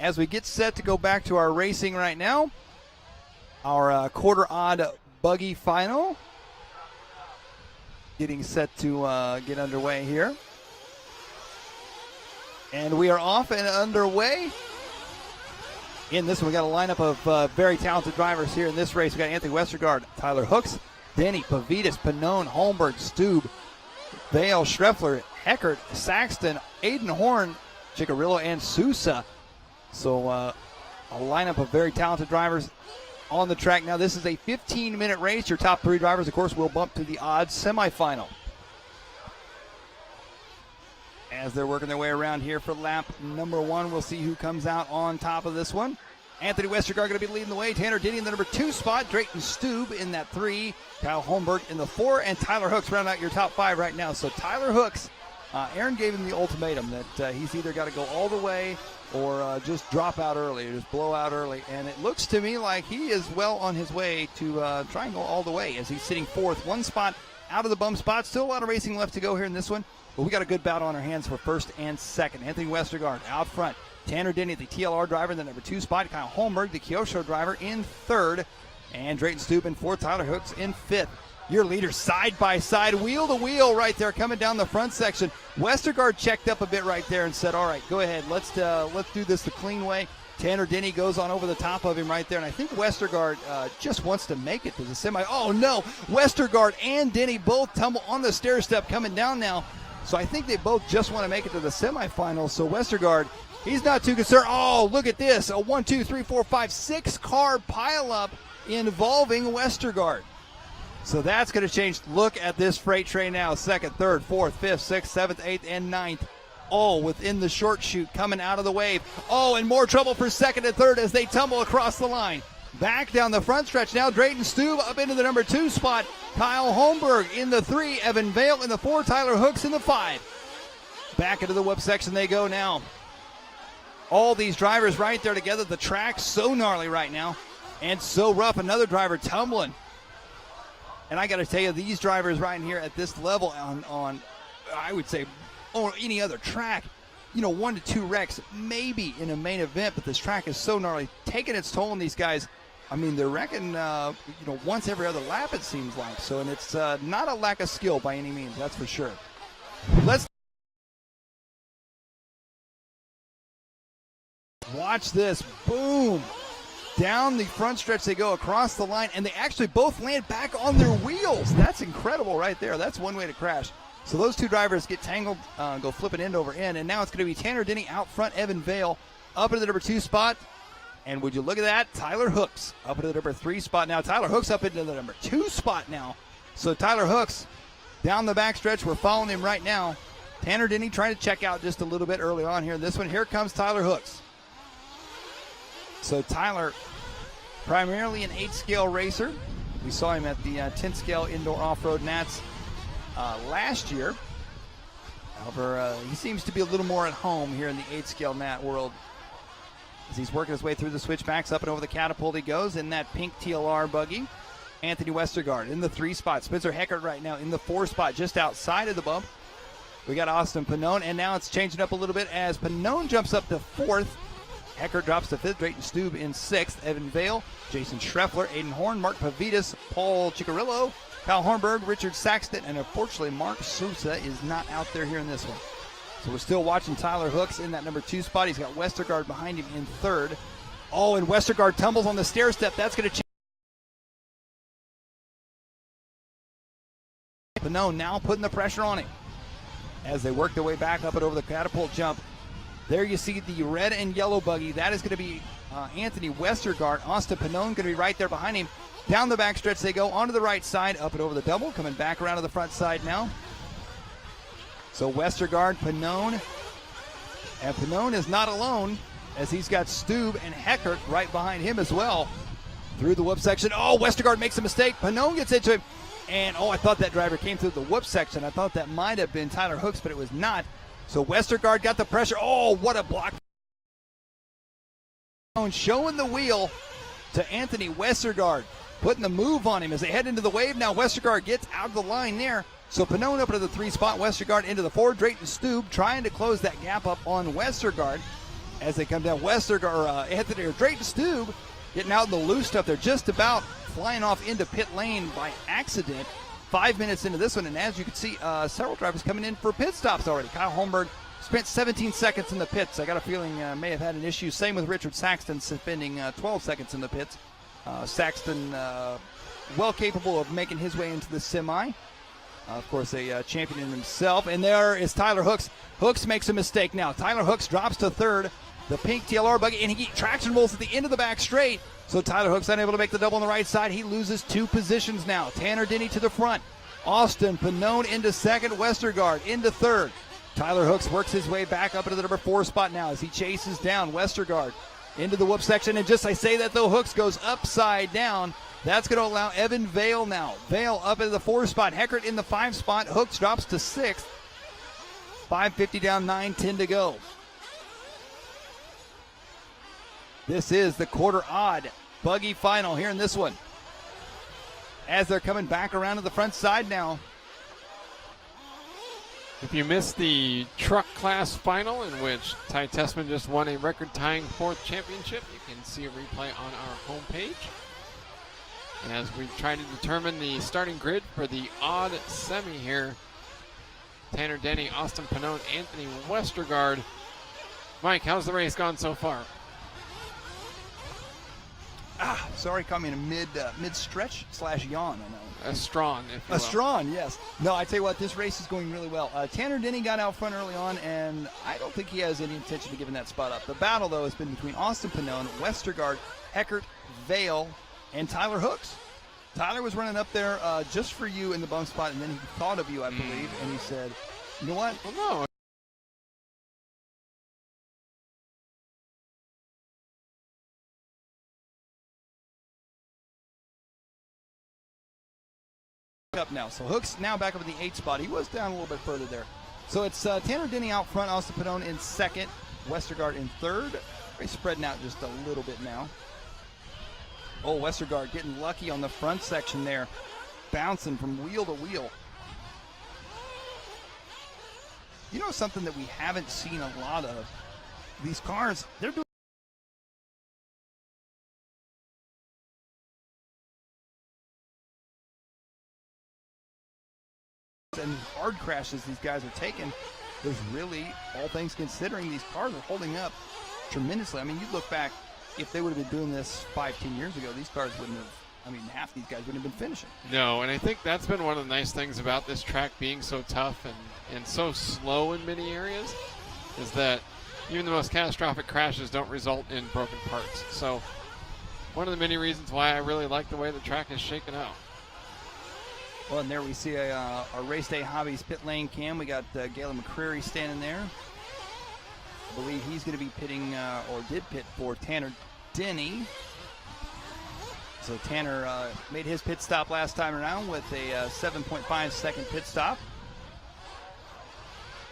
as we get set to go back to our racing right now, our quarter odd buggy final getting set to get underway here. And we are off and underway. In this one, we got a lineup of very talented drivers here in this race. We got Anthony Westergaard, Tyler Hooks, Denney, Pavidis, Pannone, Holmberg, Stoub, Vail, Schreffler, Heckert, Saxton, Aydin Horne, Ciccarello, and Sousa. So a lineup of very talented drivers on the track. Now this is a 15-minute race. Your top three drivers, of course, will bump to the odds semifinal. As they're working their way around here for lap number one, we'll see who comes out on top of this one. Anthony Westergaard going to be leading the way. Tanner Denney in the number 2 spot. Dreighton Stoub in that 3. Kyle Holmberg in the 4. And Tyler Hooks round out your top 5 right now. So Tyler Hooks, Aaron gave him the ultimatum that he's either got to go all the way or just drop out early, or just blow out early. And it looks to me like he is well on his way to try and go all the way as he's sitting 4th. 1 spot out of the bum spot. Still a lot of racing left to go here in this one. But we got a good bout on our hands for 1st and 2nd. Anthony Westergaard out front. Tanner Denney, the TLR driver, in the number 2 spot. Kyle Holmberg, the Kyosho driver, in 3rd. And Dreighton Stoub in 4th. Tyler Hooks in 5th. Your leaders side by side, wheel to wheel right there, coming down the front section. Westergaard checked up a bit right there and said, all right, go ahead. Let's do this the clean way. Tanner Denney goes on over the top of him right there. And I think Westergaard just wants to make it to the semi. Oh, no. Westergaard and Denney both tumble on the stair step coming down now. So I think they both just want to make it to the semifinals. So Westergaard, he's not too concerned. Oh, look at this. A 1, 2, 3, 4, 5, 6 car pileup involving Westergaard. So that's going to change. Look at this freight train now. 2nd, 3rd, 4th, 5th, 6th, 7th, 8th, and 9th. All within the short chute coming out of the wave. Oh, and more trouble for 2nd and 3rd as they tumble across the line. Back down the front stretch now. Dreighton Stoub up into the number 2 spot. Kyle Holmberg in the 3. Evan Vail in the 4. Tyler Hooks in the 5. Back into the whoop section they go now. All these drivers right there together. The track's so gnarly right now and so rough. Another driver tumbling. And I got to tell you, these drivers right here at this level on I would say, on any other track, 1 to 2 wrecks maybe in a main event, but this track is so gnarly, taking its toll on these guys. I mean, they're wrecking, once every other lap, it seems like. So, and it's not a lack of skill by any means, that's for sure. Let's watch this. Boom. Down the front stretch they go across the line, and they actually both land back on their wheels. That's incredible right there. That's one way to crash. So those two drivers get tangled, go flipping end over end, and now it's going to be Tanner Denney out front, Evan Vail up into the number 2 spot. And would you look at that? Tyler Hooks up into the number 3 spot now. Tyler Hooks up into the number 2 spot now. So Tyler Hooks down the back stretch. We're following him right now. Tanner Denney trying to check out just a little bit early on here in this one. Here comes Tyler Hooks. So Tyler, primarily an 8-scale racer. We saw him at the 10-scale indoor off-road Nats last year. However, he seems to be a little more at home here in the 8-scale Nat world. As he's working his way through the switchbacks, up and over the catapult he goes in that pink TLR buggy. Anthony Westergaard in the 3 spot. Spencer Heckert right now in the 4 spot, just outside of the bump. We got Austin Pannone, and now it's changing up a little bit as Pannone jumps up to 4th. Heckert drops to 5th. Dreighton Stoub in 6th. Evan Vail, Jason Schreffler, Aydin Horne, Mark Pavidis, Paul Ciccarello, Kyle Holmberg, Richard Saxton, and unfortunately Mark Sousa is not out there here in this one. So we're still watching Tyler Hooks in that number 2 spot. He's got Westergaard behind him in 3rd. Oh, and Westergaard tumbles on the stair step. That's going to change. Pannone now putting the pressure on him as they work their way back up and over the catapult jump. There you see the red and yellow buggy. That is going to be Anthony Westergaard. Austin Pannone going to be right there behind him. Down the back stretch they go, onto the right side, up and over the double, coming back around to the front side now. So Westergaard, Pannone, and Pannone is not alone as he's got Stoub and Heckert right behind him as well. Through the whoop section. Oh, Westergaard makes a mistake. Pannone gets into him. And, I thought that driver came through the whoop section. I thought that might have been Tyler Hooks, but it was not. So Westergaard got the pressure. Oh, what a block. Showing the wheel to Anthony Westergaard, putting the move on him as they head into the wave. Now Westergaard gets out of the line there. So Pannone up into the 3 spot, Westergaard into the 4. Dreighton Stoub trying to close that gap up on Westergaard. as they come down. Dreighton Stoub getting out in the loose stuff. They're just about flying off into pit lane by accident. 5 minutes into this one, and as you can see, several drivers coming in for pit stops already. Kyle Holmberg spent 17 seconds in the pits. I got a feeling may have had an issue. Same with Richard Saxton, spending 12 seconds in the pits. Saxton well capable of making his way into the semi. Of course, a champion in himself. And there is Tyler Hooks. Hooks makes a mistake now. Tyler Hooks drops to third. The pink TLR buggy, and he traction rolls at the end of the back straight. So Tyler Hooks unable to make the double on the right side. He loses 2 positions now. Tanner Denney to the front. Austin Pannone into second. Westergaard into third. Tyler Hooks works his way back up into the number 4 spot now as he chases down Westergaard into the whoop section. And just I say that, though, Hooks goes upside down. That's going to allow Evan Vail now. Vail up into the 4 spot. Heckert in the 5 spot. Hooks drops to 6th. 5:50 down, 9:10 to go. This is the quarter odd buggy final here in this one. As they're coming back around to the front side now. If you missed the truck class final in which Ty Tessman just won a record-tying 4th championship, you can see a replay on our homepage. And as we try to determine the starting grid for the odd semi here, Tanner Denney, Austin Pannone, Anthony Westergaard. Mike, how's the race gone so far? Sorry, caught me in a mid-stretch / yawn. I know. A strawn, if you will. A strawn, yes. No, I tell you what, this race is going really well. Tanner Denney got out front early on, and I don't think he has any intention of giving that spot up. The battle, though, has been between Austin Pannone, Westergaard, Heckert, Vail, and Tyler Hooks. Tyler was running up there just for you in the bump spot, and then he thought of you, I believe, and he said, you know what? Well, no. Up now. So Hooks now back up in the 8 spot. He was down a little bit further there. So it's Tanner Denney out front, Austin Pannone in 2nd, Westergaard in 3rd. They're spreading out just a little bit now. Oh, Westergaard getting lucky on the front section there, bouncing from wheel to wheel. You know something that we haven't seen a lot of? These cars, they're doing and hard crashes these guys are taking. There's really, all things considering, these cars are holding up tremendously. I mean, you look back, if they would have been doing this 5-10 years ago, these cars wouldn't have, I mean, half these guys wouldn't have been finishing. No, and I think that's been one of the nice things about this track being so tough and so slow in many areas, is that even the most catastrophic crashes don't result in broken parts. So one of the many reasons why I really like the way the track is shaken out. Well, and there we see a Race Day Hobbies pit lane cam. We got Galen McCreary standing there. I believe he's going to be pitting, or did pit for Tanner Denney. So Tanner made his pit stop last time around with a 7.5 second pit stop.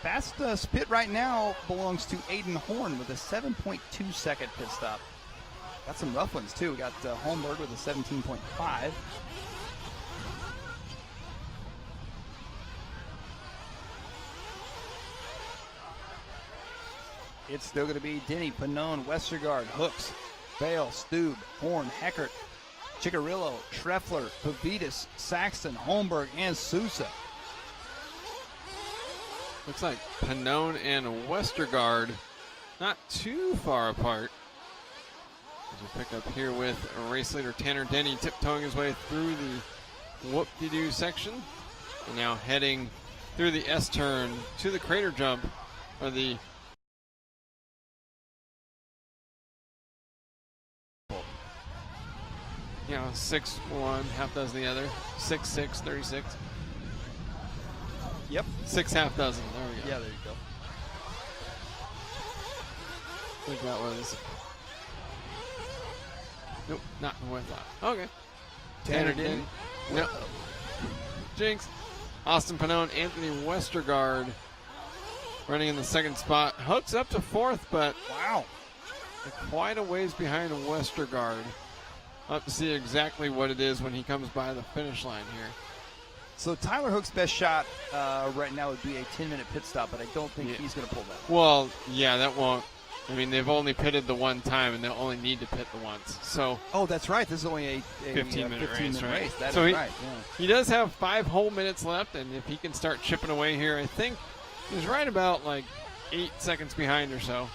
Fastest pit right now belongs to Aydin Horne with a 7.2 second pit stop. Got some rough ones too. We got Holmberg with a 17.5. It's still going to be Denney, Pannone, Westergaard, Hooks, Vail, Stoub, Horne, Heckert, Ciccarello, Schreffler, Pavidis, Saxton, Holmberg, and Sousa. Looks like Pannone and Westergaard not too far apart. As we pick up here with race leader Tanner Denney tiptoeing his way through the whoop-de-doo section. And now heading through the S-turn to the crater jump, or the you know, 6-1, half dozen the other. 6-6, 36. Yep. 6 half dozen. There we go. Yeah, there you go. I think that was. Nope, not what I thought. Okay. Tanner Denney. Nope. Jinx. Austin Pannone, Anthony Westergaard running in the 2nd spot. Hooks up to 4th, but wow, quite a ways behind Westergaard. I'll have to see exactly what it is when he comes by the finish line here. So Tyler Hook's best shot right now would be a 10-minute pit stop, but I don't think he's going to pull that. Well, yeah, that won't. I mean, they've only pitted the one time, and they'll only need to pit the once. So. Oh, that's right. This is only a 15-minute race, right? That so is he, right. Yeah. He does have 5 whole minutes left, and if he can start chipping away here, I think he's right about like 8 seconds behind or so.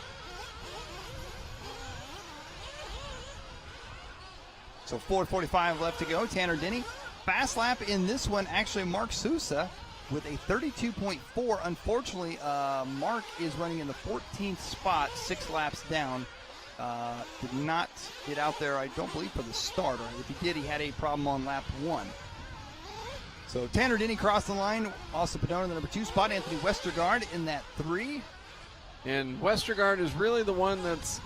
So 4:45 left to go. Tanner Denney. Fast lap in this one, actually, Mark Sousa with a 32.4. Unfortunately, Mark is running in the 14th spot, 6 laps down. Did not get out there, I don't believe, for the start. Or if he did, he had a problem on lap 1. So Tanner Denney crossed the line. Also Pannone in the number 2 spot. Anthony Westergaard in that 3. And Westergaard is really the one that's,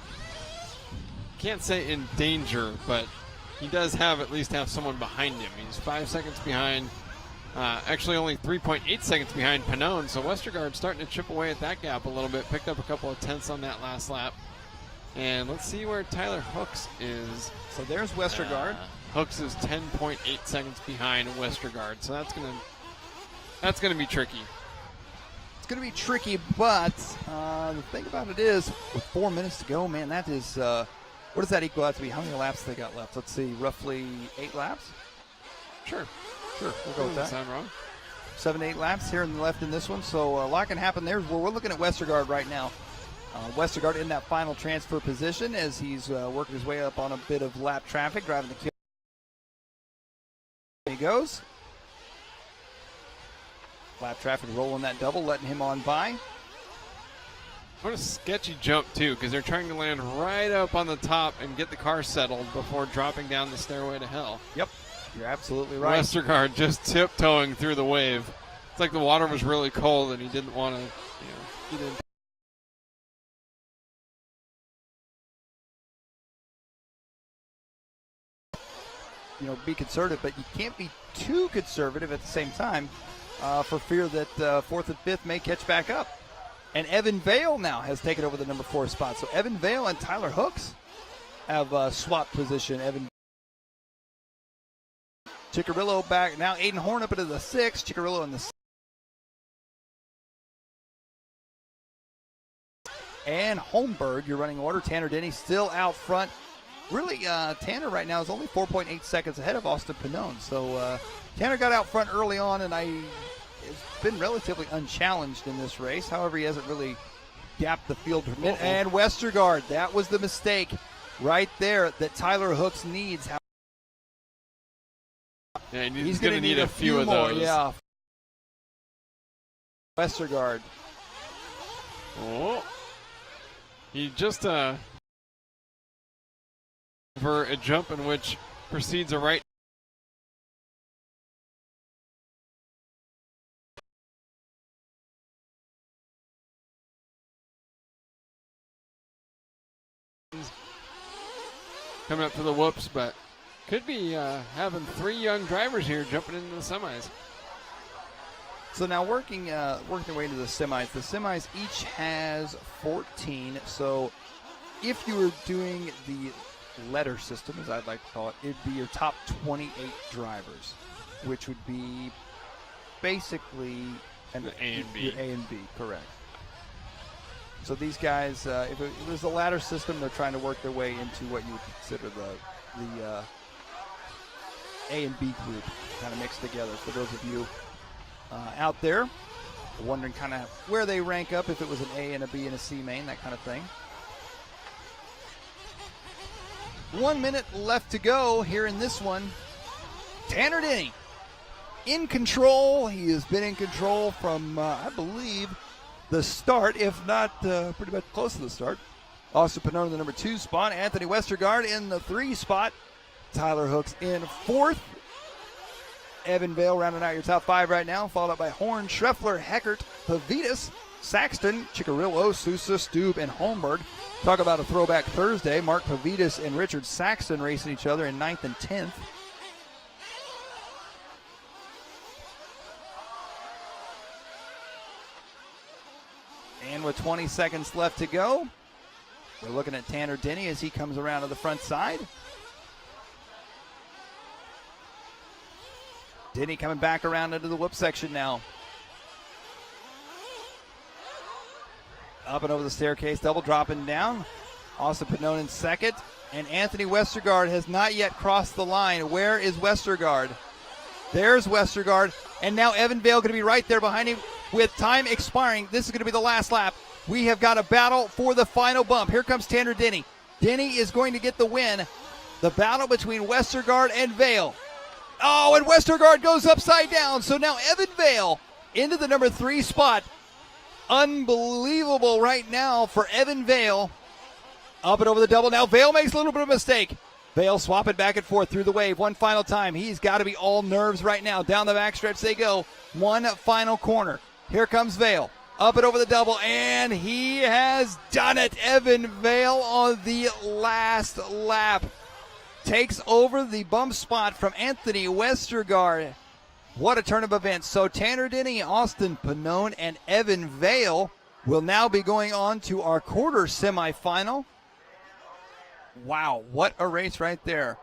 can't say in danger, but he does at least have someone behind him. He's 5 seconds behind. Actually only 3.8 seconds behind Pannone, so Westergaard starting to chip away at that gap a little bit. Picked up a couple of tenths on that last lap. And let's see where Tyler Hooks is. So there's Westergaard. Hooks is 10.8 seconds behind Westergaard, so that's gonna be tricky. It's gonna be tricky, but the thing about it is, with 4 minutes to go, man, that is what does that equal out to be? How many laps they got left? Let's see, roughly 8 laps. Sure, we'll go with that. Sound wrong? 7 to 8 laps here and left in this one, so a lot can happen there. Well, we're looking at Westergaard right now. Westergaard in that final transfer position as he's working his way up on a bit of lap traffic, driving the kill. There he goes. Lap traffic rolling that double, letting him on by. What a sketchy jump, too, because they're trying to land right up on the top and get the car settled before dropping down the stairway to hell. Yep, you're absolutely right. Westergaard just tiptoeing through the wave. It's like the water was really cold and he didn't want to, get in. Be conservative, but you can't be too conservative at the same time for fear that 4th and 5th may catch back up. And Evan Vail now has taken over the number 4 spot. So Evan Vail and Tyler Hooks have swapped position. Ciccarello back. Now Aydin Horne up into the 6. Ciccarello in the 6. And Holmberg, your running order. Tanner Denney still out front. Really, Tanner right now is only 4.8 seconds ahead of Austin Pannone. So Tanner got out front early on, and has been relatively unchallenged in this race. However, he hasn't really gapped the field. And Westergaard, that was the mistake right there that Tyler Hooks needs. Yeah, he's going to need a few of those. Yeah. Westergaard. Oh. He just for a jump in which precedes a right. Coming up to the whoops, but could be having 3 young drivers here jumping into the semis. So now working their way into the semis. The semis each has 14. So if you were doing the letter system, as I'd like to call it, it'd be your top 28 drivers, which would be basically the A and B. Your A and B, correct. So these guys, if it was a ladder system, they're trying to work their way into what you would consider the A and B group, kind of mixed together. For those of you out there wondering kind of where they rank up, if it was an A and a B and a C main, that kind of thing. 1 minute left to go here in this one. Tanner Denney in control. He has been in control from, I believe, the start, if not pretty much close to the start. Austin Pannone in the number 2 spot. Anthony Westergaard in the 3 spot. Tyler Hooks in 4th. Evan Vail rounding out your top 5 right now, followed up by Horne, Schreffler, Heckert, Pavidis, Saxton, Ciccarello, Sousa, Stoub, and Holmberg. Talk about a throwback Thursday. Mark Pavidis and Richard Saxton racing each other in 9th and 10th. And with 20 seconds left to go, we're looking at Tanner Denney as he comes around to the front side. Denney coming back around into the whoop section now. up and over the staircase, double dropping down. Austin Pannone in second. And Anthony Westergaard has not yet crossed the line. Where is Westergaard? There's Westergaard. And now Evan Vail going to be right there behind him with time expiring. This is going to be the last lap. We have got a battle for the final bump. Here comes Tanner Denney. Denney is going to get the win. The battle between Westergaard and Vail. Oh, and Westergaard goes upside down. So now Evan Vail into the number 3 spot. Unbelievable right now for Evan Vail. Up and over the double. Now Vail makes a little bit of a mistake. Vail swapping back and forth through the wave one final time. He's got to be all nerves right now. Down the backstretch they go. One final corner. Here comes Vail. Up and over the double, and he has done it. Evan Vail on the last lap takes over the bump spot from Anthony Westergaard. What a turn of events. So Tanner Denney, Austin Pannone, and Evan Vail will now be going on to our quarter semifinal. Wow, what a race right there.